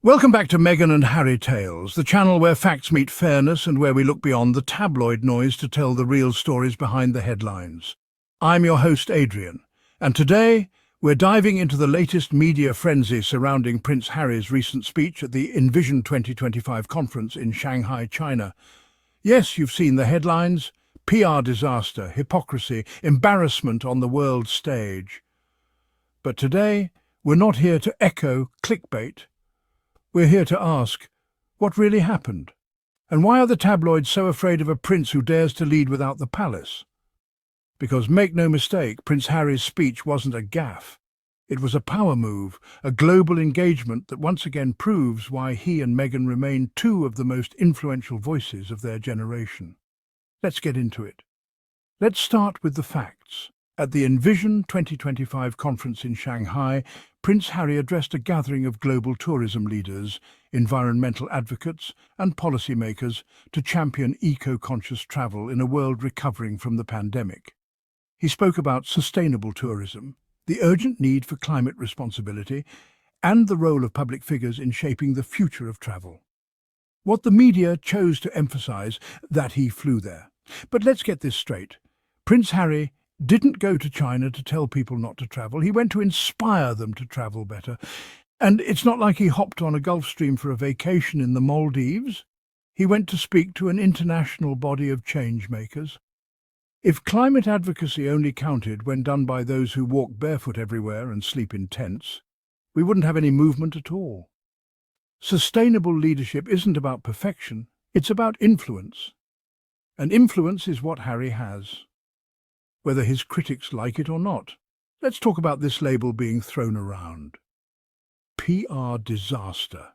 Welcome back to Meghan and Harry Tales, the channel where facts meet fairness and where we look beyond the tabloid noise to tell the real stories behind the headlines. I'm your host, Adrian, and today we're diving into the latest media frenzy surrounding Prince Harry's recent speech at the Envision 2025 conference in Shanghai, China. Yes, you've seen the headlines: PR disaster, hypocrisy, embarrassment on the world stage. But today, we're not here to echo clickbait. We're here to ask, what really happened? And why are the tabloids so afraid of a prince who dares to lead without the palace? Because make no mistake, Prince Harry's speech wasn't a gaffe. It was a power move, a global engagement that once again proves why he and Meghan remain two of the most influential voices of their generation. Let's get into it. Let's start with the facts. At the Envision 2025 conference in Shanghai, Prince Harry addressed a gathering of global tourism leaders, environmental advocates, and policymakers to champion eco-conscious travel in a world recovering from the pandemic. He spoke about sustainable tourism, the urgent need for climate responsibility, and the role of public figures in shaping the future of travel. What the media chose to emphasize, that he flew there. But let's get this straight. Prince Harry didn't go to China to tell people not to travel. He went to inspire them to travel better. And it's not like he hopped on a Gulf Stream for a vacation in the Maldives. He went to speak to an international body of change makers. If climate advocacy only counted when done by those who walk barefoot everywhere and sleep in tents, we wouldn't have any movement at all. Sustainable leadership isn't about perfection, it's about influence. And influence is what Harry has, whether his critics like it or not. Let's talk about this label being thrown around. PR disaster.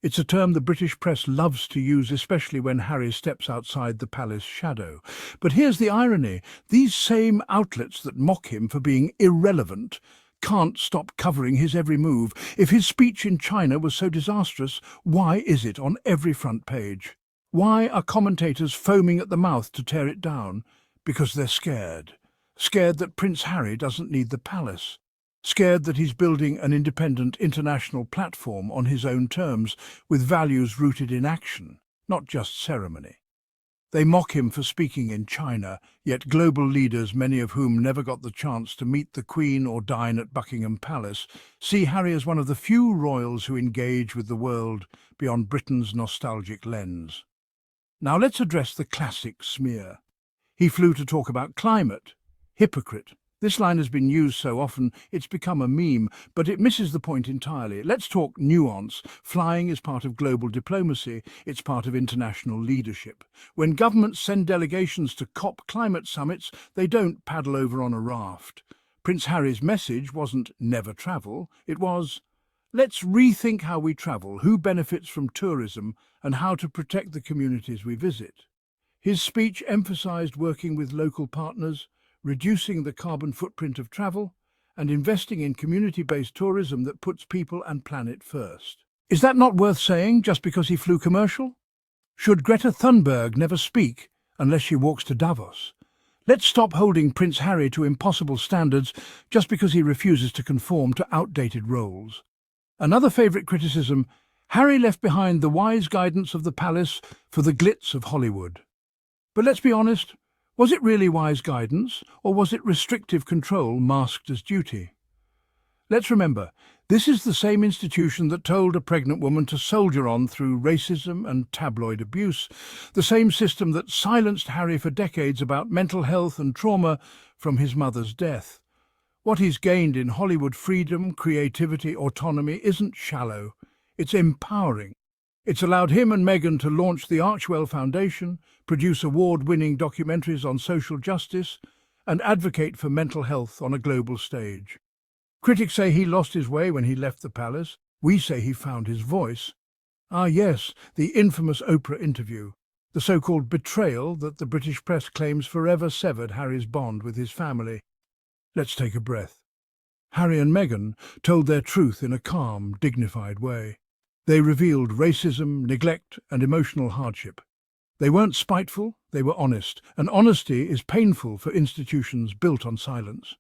It's a term the British press loves to use, especially when Harry steps outside the palace shadow. But here's the irony. These same outlets that mock him for being irrelevant can't stop covering his every move. If his speech in China was so disastrous, why is it on every front page? Why are commentators foaming at the mouth to tear it down? Because they're scared. Scared that Prince Harry doesn't need the palace. Scared that he's building an independent international platform on his own terms, with values rooted in action, not just ceremony. They mock him for speaking in China, yet global leaders, many of whom never got the chance to meet the Queen or dine at Buckingham Palace, see Harry as one of the few royals who engage with the world beyond Britain's nostalgic lens. Now let's address the classic smear. He flew to talk about climate. Hypocrite. This line has been used so often it's become a meme, but it misses the point entirely. Let's talk nuance. Flying is part of global diplomacy. It's part of international leadership. When governments send delegations to COP climate summits, they don't paddle over on a raft. Prince Harry's message wasn't never travel. It was, let's rethink how we travel, who benefits from tourism, and how to protect the communities we visit. His speech emphasized working with local partners, reducing the carbon footprint of travel, and investing in community-based tourism that puts people and planet first. Is that not worth saying just because he flew commercial? Should Greta Thunberg never speak unless she walks to Davos? Let's stop holding Prince Harry to impossible standards just because he refuses to conform to outdated roles. Another favourite criticism: Harry left behind the wise guidance of the palace for the glitz of Hollywood. But let's be honest, was it really wise guidance, or was it restrictive control masked as duty? Let's remember, this is the same institution that told a pregnant woman to soldier on through racism and tabloid abuse, the same system that silenced Harry for decades about mental health and trauma from his mother's death. What he's gained in Hollywood freedom, creativity, autonomy isn't shallow, it's empowering. It's allowed him and Meghan to launch the Archwell Foundation, produce award-winning documentaries on social justice, and advocate for mental health on a global stage. Critics say he lost his way when he left the palace. We say he found his voice. Ah yes, the infamous Oprah interview, the so-called betrayal that the British press claims forever severed Harry's bond with his family. Let's take a breath. Harry and Meghan told their truth in a calm, dignified way. They revealed racism, neglect, and emotional hardship. They weren't spiteful, they were honest, and honesty is painful for institutions built on silence.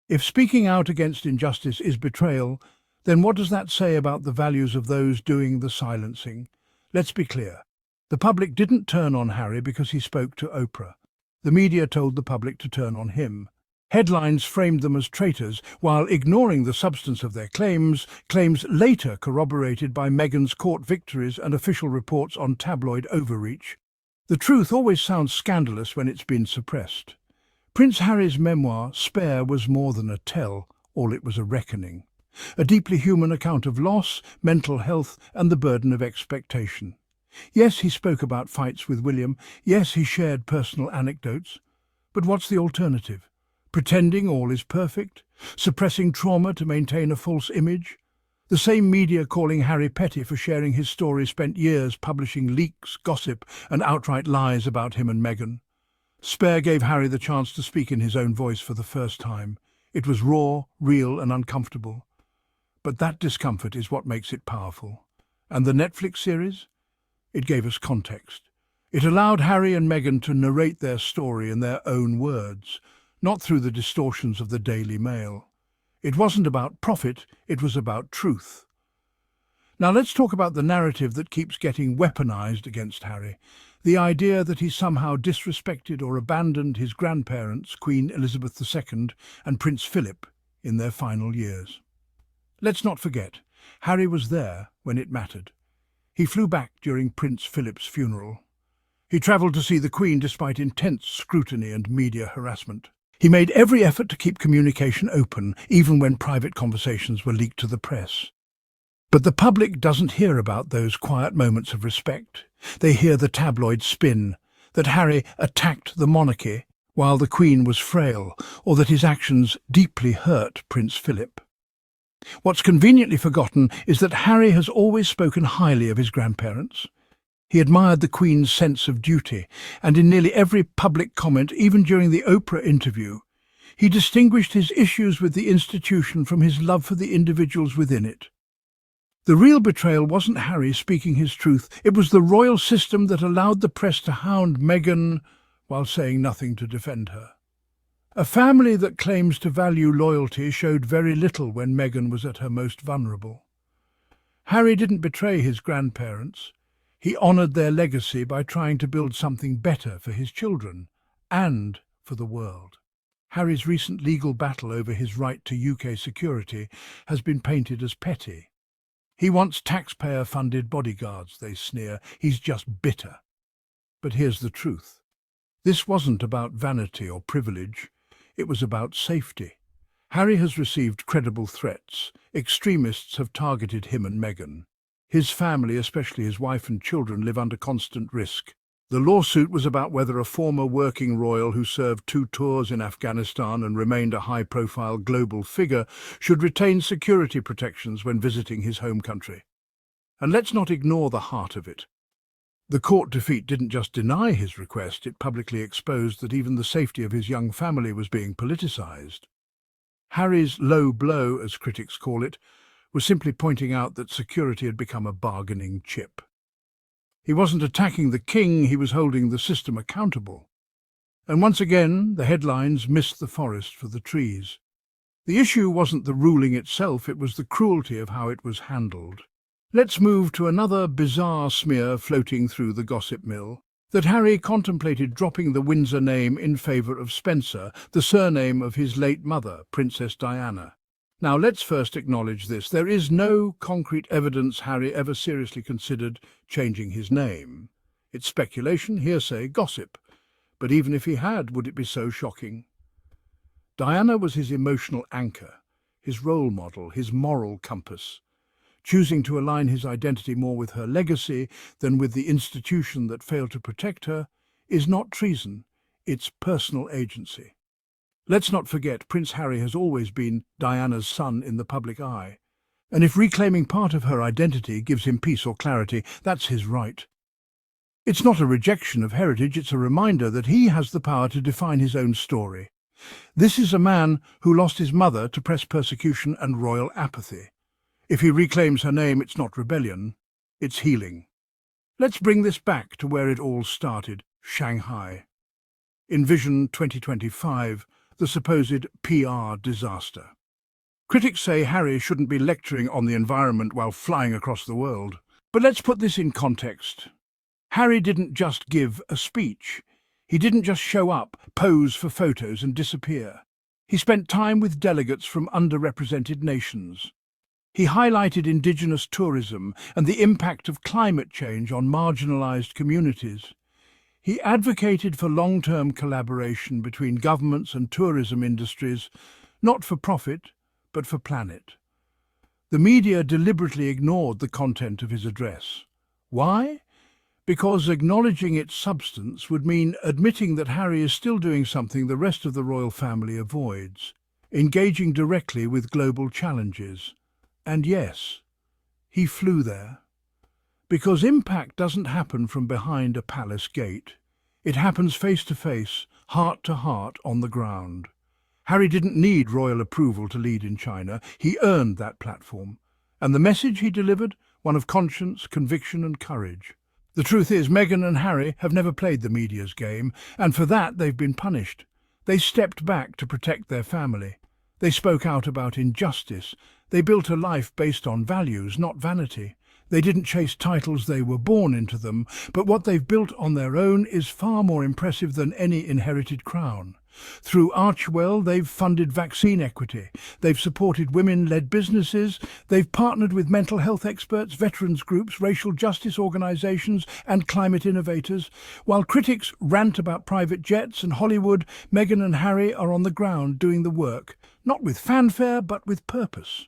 If speaking out against injustice is betrayal, Then what does that say about the values of those doing the silencing? Let's be clear. The public didn't turn on Harry because he spoke to Oprah. The media told the public to turn on him. Headlines framed them as traitors, while ignoring the substance of their claims later corroborated by Meghan's court victories and official reports on tabloid overreach. The truth always sounds scandalous when it's been suppressed. Prince Harry's memoir, Spare, was more than a tell, it was a reckoning. A deeply human account of loss, mental health, and the burden of expectation. Yes, he spoke about fights with William. Yes, he shared personal anecdotes. But what's the alternative? Pretending all is perfect? Suppressing trauma to maintain a false image? The same media calling Harry petty for sharing his story spent years publishing leaks, gossip, and outright lies about him and Meghan. Spare gave Harry the chance to speak in his own voice for the first time. It was raw, real, and uncomfortable. But that discomfort is what makes it powerful. And the Netflix series? It gave us context. It allowed Harry and Meghan to narrate their story in their own words, not through the distortions of the Daily Mail. It wasn't about profit, it was about truth. Now let's talk about the narrative that keeps getting weaponized against Harry. The idea that he somehow disrespected or abandoned his grandparents, Queen Elizabeth II and Prince Philip, in their final years. Let's not forget, Harry was there when it mattered. He flew back during Prince Philip's funeral. He travelled to see the Queen despite intense scrutiny and media harassment. He made every effort to keep communication open, even when private conversations were leaked to the press. But the public doesn't hear about those quiet moments of respect. They hear the tabloid spin, that Harry attacked the monarchy while the Queen was frail, or that his actions deeply hurt Prince Philip. What's conveniently forgotten is that Harry has always spoken highly of his grandparents. He admired the Queen's sense of duty, and in nearly every public comment, even during the Oprah interview, he distinguished his issues with the institution from his love for the individuals within it. The real betrayal wasn't Harry speaking his truth, it was the royal system that allowed the press to hound Meghan while saying nothing to defend her. A family that claims to value loyalty showed very little when Meghan was at her most vulnerable. Harry didn't betray his grandparents. He honoured their legacy by trying to build something better for his children and for the world. Harry's recent legal battle over his right to UK security has been painted as petty. He wants taxpayer-funded bodyguards, they sneer. He's just bitter. But here's the truth. This wasn't about vanity or privilege. It was about safety. Harry has received credible threats. Extremists have targeted him and Meghan. His family, especially his wife and children, live under constant risk. The lawsuit was about whether a former working royal who served 2 tours in Afghanistan and remained a high-profile global figure should retain security protections when visiting his home country. And let's not ignore the heart of it. The court defeat didn't just deny his request, it publicly exposed that even the safety of his young family was being politicized. Harry's low blow, as critics call it, was simply pointing out that security had become a bargaining chip. He wasn't attacking the king, he was holding the system accountable. And once again, the headlines missed the forest for the trees. The issue wasn't the ruling itself, it was the cruelty of how it was handled. Let's move to another bizarre smear floating through the gossip mill, that Harry contemplated dropping the Windsor name in favour of Spencer, the surname of his late mother, Princess Diana. Now let's first acknowledge this. There is no concrete evidence Harry ever seriously considered changing his name. It's speculation, hearsay, gossip. But even if he had, would it be so shocking? Diana was his emotional anchor, his role model, his moral compass. Choosing to align his identity more with her legacy than with the institution that failed to protect her is not treason, it's personal agency. Let's not forget, Prince Harry has always been Diana's son in the public eye. And if reclaiming part of her identity gives him peace or clarity, that's his right. It's not a rejection of heritage, it's a reminder that he has the power to define his own story. This is a man who lost his mother to press persecution and royal apathy. If he reclaims her name, it's not rebellion, it's healing. Let's bring this back to where it all started, Shanghai. Envision 2025, the supposed PR disaster. Critics say Harry shouldn't be lecturing on the environment while flying across the world. But let's put this in context. Harry didn't just give a speech. He didn't just show up, pose for photos and disappear. He spent time with delegates from underrepresented nations. He highlighted indigenous tourism and the impact of climate change on marginalized communities. He advocated for long-term collaboration between governments and tourism industries, not for profit, but for planet. The media deliberately ignored the content of his address. Why? Because acknowledging its substance would mean admitting that Harry is still doing something the rest of the royal family avoids, engaging directly with global challenges. And yes, he flew there. Because impact doesn't happen from behind a palace gate. It happens face to face, heart to heart on the ground. Harry didn't need royal approval to lead in China. He earned that platform. And the message he delivered, one of conscience, conviction and courage. The truth is, Meghan and Harry have never played the media's game, and for that they've been punished. They stepped back to protect their family. They spoke out about injustice. They built a life based on values, not vanity. They didn't chase titles, they were born into them, but what they've built on their own is far more impressive than any inherited crown. Through Archewell, they've funded vaccine equity, they've supported women-led businesses, they've partnered with mental health experts, veterans groups, racial justice organisations and climate innovators. While critics rant about private jets and Hollywood, Meghan and Harry are on the ground doing the work, not with fanfare but with purpose.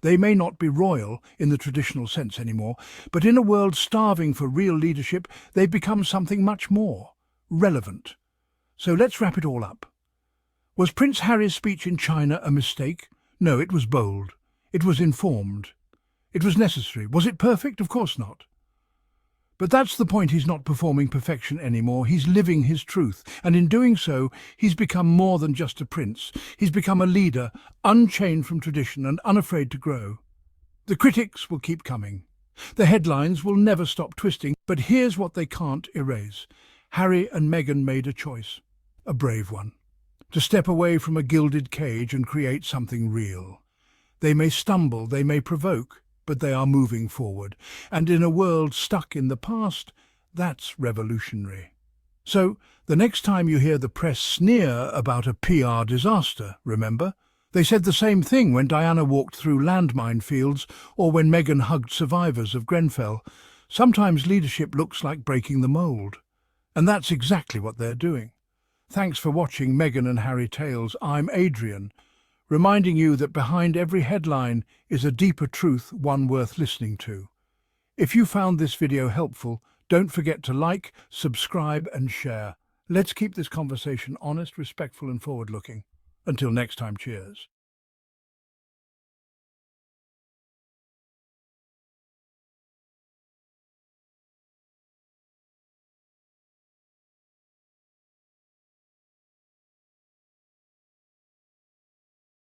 They may not be royal in the traditional sense anymore, but in a world starving for real leadership, they've become something much more relevant. So let's wrap it all up. Was Prince Harry's speech in China a mistake? No, it was bold. It was informed. It was necessary. Was it perfect? Of course not. But that's the point. He's not performing perfection anymore. He's living his truth. And in doing so, he's become more than just a prince. He's become a leader, unchained from tradition and unafraid to grow. The critics will keep coming. The headlines will never stop twisting. But here's what they can't erase. Harry and Meghan made a choice. A brave one. To step away from a gilded cage and create something real. They may stumble, they may provoke, but they are moving forward. And in a world stuck in the past, that's revolutionary. So, the next time you hear the press sneer about a PR disaster, remember? They said the same thing when Diana walked through landmine fields or when Meghan hugged survivors of Grenfell. Sometimes leadership looks like breaking the mould. And that's exactly what they're doing. Thanks for watching Meghan and Harry Tales. I'm Adrian, reminding you that behind every headline is a deeper truth, one worth listening to. If you found this video helpful, don't forget to like, subscribe and share. Let's keep this conversation honest, respectful and forward-looking. Until next time, cheers.